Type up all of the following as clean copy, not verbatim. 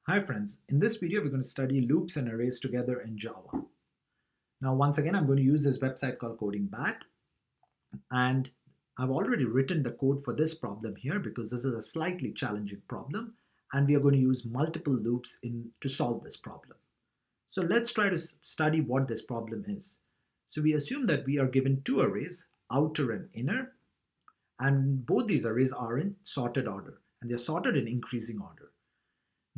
Hi friends, in this video we're going to study loops and arrays together in Java. Now once again I'm going to use this website called CodingBat, and I've already written the code for this problem here because this is a slightly challenging problem and we are going to use multiple loops to solve this problem. So let's try to study what this problem is. So we assume that we are given two arrays, outer and inner, and both these arrays are in sorted order and they're sorted in increasing order.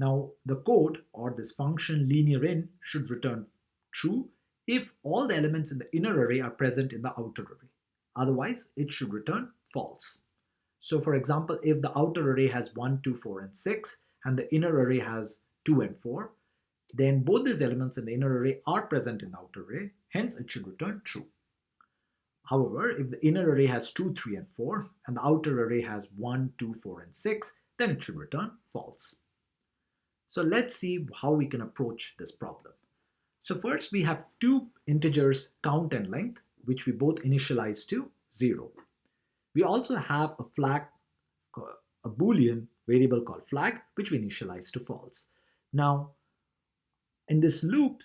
Now the code or this function linear in should return true if all the elements in the inner array are present in the outer array. Otherwise it should return false. So for example, if the outer array has 1, 2, 4 and 6 and the inner array has 2 and 4, then both these elements in the inner array are present in the outer array, hence it should return true. However, if the inner array has 2, 3 and 4 and the outer array has 1, 2, 4 and 6, then it should return false. So let's see how we can approach this problem. So first we have two integers, count and length, which we both initialize to 0. We also have a flag, a boolean variable called flag, which we initialize to false. Now in this loop,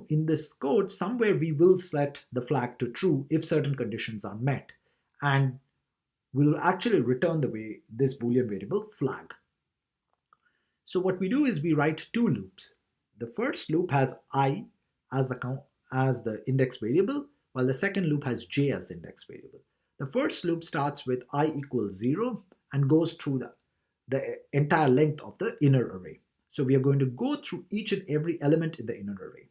in this code, somewhere we will set the flag to true if certain conditions are met, and we'll actually return this boolean variable flag. So what we do is we write two loops. The first loop has I as the index variable, while the second loop has j as the index variable. The first loop starts with I equals 0 and goes through the entire length of the inner array. So we are going to go through each and every element in the inner array.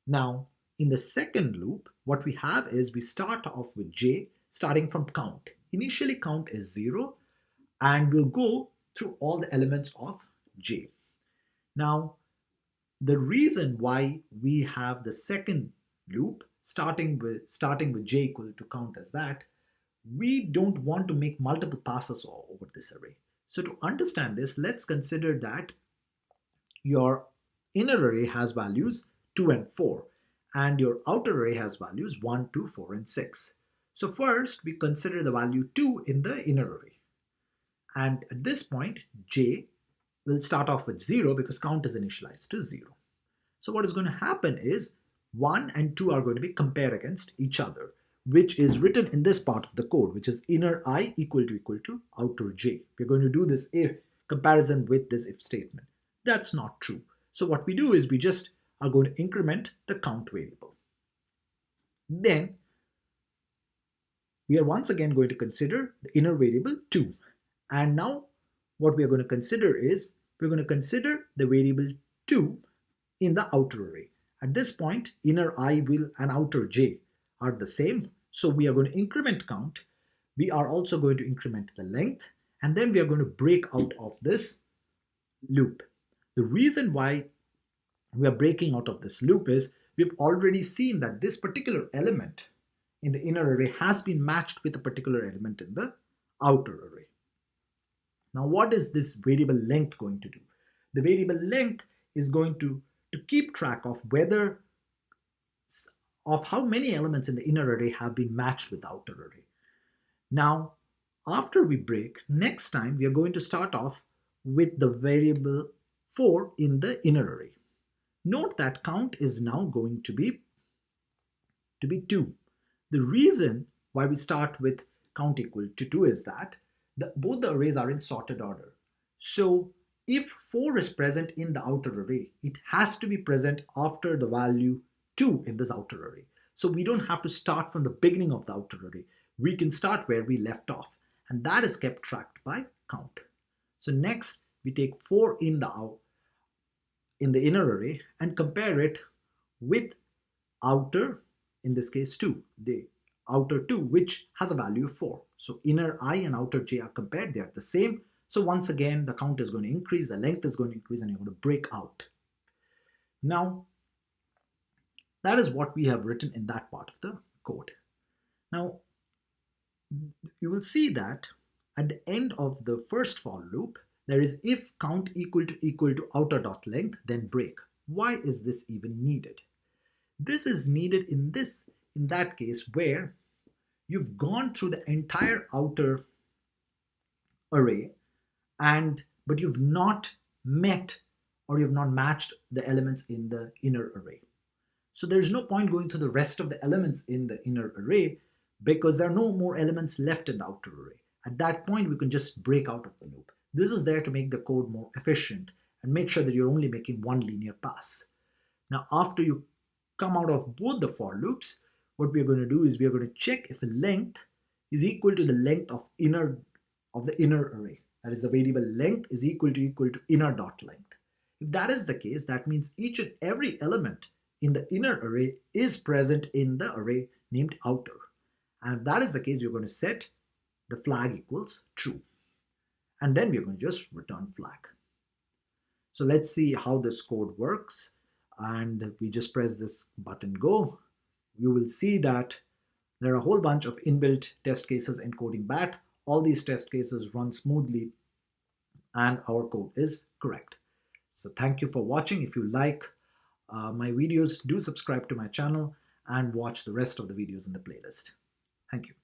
Now, in the second loop, what we have is we start off with j starting from count. Initially count is 0 and we'll go through all the elements of j. Now, the reason why we have the second loop starting with j equal to count is that we don't want to make multiple passes over this array. So to understand this, let's consider that your inner array has values 2 and 4 and your outer array has values 1, 2, 4 and 6. So first we consider the value 2 in the inner array, and at this point j will start off with 0 because count is initialized to 0. So what is going to happen is 1 and 2 are going to be compared against each other, which is written in this part of the code, which is inner I equal to outer j. We're going to do this if comparison with this if statement. That's not true. So what we do is we just are going to increment the count variable. Then we are once again going to consider the inner variable 2. And now what we are going to consider is we're going to consider the variable 2 in the outer array. At this point, inner I will and outer j are the same. So we are going to increment count. We are also going to increment the length, and then we are going to break out of this loop. The reason why we are breaking out of this loop is we've already seen that this particular element in the inner array has been matched with a particular element in the outer array. Now what is this variable length going to do? The variable length is going to keep track of how many elements in the inner array have been matched with the outer array. Now after we break, next time we are going to start off with the variable 4 in the inner array. Note that count is now going to be 2. The reason why we start with count equal to 2 is that both the arrays are in sorted order. So if 4 is present in the outer array, it has to be present after the value 2 in this outer array. So we don't have to start from the beginning of the outer array. We can start where we left off, and that is kept tracked by count. So next we take 4 in the inner array and compare it with outer, in this case 2, the outer 2, which has a value of 4. So inner I and outer j are compared, they are the same. So once again the count is going to increase, the length is going to increase, and you're going to break out. Now that is what we have written in that part of the code. Now you will see that at the end of the first for loop there is if count equal to outer dot length, then break. Why is this even needed? This is needed in that case where you've gone through the entire outer array but you've not met or you have not matched the elements in the inner array. So there is no point going through the rest of the elements in the inner array because there are no more elements left in the outer array. At that point, we can just break out of the loop. This is there to make the code more efficient and make sure that you're only making one linear pass. Now, after you come out of both the for loops, what we are going to do is we are going to check if length is equal to the length of the inner array. That is, the variable length is equal to inner dot length. If that is the case, that means each and every element in the inner array is present in the array named outer. And if that is the case, we're going to set the flag equals true. And then we're going to just return flag. So let's see how this code works. And we just press this button go. You will see that there are a whole bunch of inbuilt test cases in Coding Bat. All these test cases run smoothly and our code is correct. So thank you for watching. If you like my videos, do subscribe to my channel and watch the rest of the videos in the playlist. Thank you.